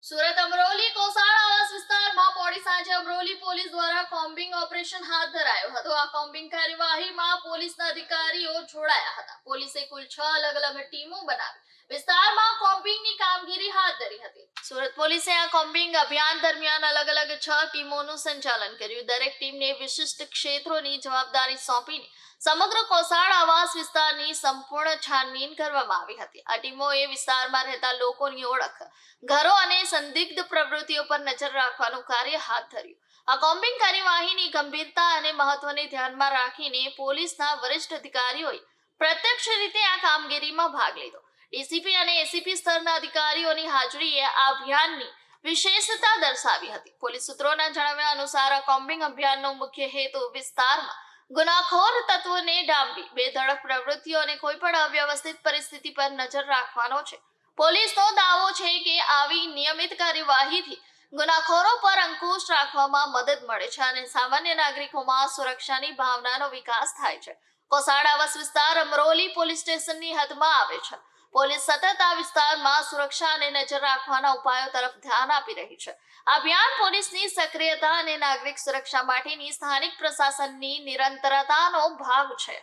સુરત અમરોલી કોસાડ આવાસ વિસ્તારમાં મોડી સાંજે અમરોલી પોલીસ દ્વારા કોમ્બિંગ ઓપરેશન હાથ ધરાયો હતો। આ કોમ્બિંગ કાર્યવાહીમાં પોલીસના અધિકારીઓ જોડાયા હતા। પોલીસે કુલ 6 અલગ-અલગ ટીમો બનાવી વિસ્તારમાં કોમ્બિંગની કામગીરી હાથ ધરી હતી। સુરત પોલીસે આ કોમ્બિંગ અભિયાન દરમિયાન અલગ-અલગ 6 ટીમોનું સંચાલન કર્યું। દરેક ટીમને વિશિષ્ટ ક્ષેત્રોની જવાબદારી સોંપીને સમગ્ર કોસાડ આવાસ વિસ્તારની સંપૂર્ણ છાનબીન કરવામાં આવી હતી। આ ટીમોએ વિસ્તારમાં રહેતા લોકોની ઓળખ, ઘરો અને સંદિગ્ધ પ્રવૃત્તિઓ પર નજર રાખવાનું કાર્ય હાથ ધર્યું। આ કોમ્બિંગ કાર્યવાહીની ગંભીરતા અને મહત્વને ધ્યાનમાં રાખીને પોલીસના વરિષ્ઠ અધિકારીઓએ પ્રત્યક્ષ રીતે આ કામગીરીમાં ભાગ લીધો। ડીસીપી અને એસીપી સ્તરના અધિકારીઓની હાજરીએ આ અભિયાનની વિશેષતા દર્શાવી હતી। પોલીસ સૂત્રોના જણાવ્યા અનુસાર આ કોમ્બિંગ અભિયાનનો મુખ્ય હેતુ વિસ્તારમાં ગુનાખોર તત્વોને ડામવી, બેધડક પ્રવૃત્તિઓ અને કોઈ પણ અવ્યવસ્થિત પરિસ્થિતિ પર નજર રાખવાનો છે। પોલીસનો દાવો છે કે આવી નિયમિત કાર્યવાહીથી ગુનાખોરો પર અંકુશ રાખવામાં મદદ મળે છે અને સામાન્ય નાગરિકોમાં સુરક્ષાની ભાવનાનો વિકાસ થાય છે। કોસાડ આવાસ વિસ્તાર અમરોલી પોલીસ સ્ટેશનની હદમાં આવે છે। પોલીસ સતત આ વિસ્તારમાં સુરક્ષા અને નજર રાખવાના ઉપાયો તરફ ધ્યાન આપી રહી છે। આ અભિયાન પોલીસની સક્રિયતા અને નાગરિક સુરક્ષા માટેની સ્થાનિક પ્રશાસનની નિરંતરતાનો ભાગ છે।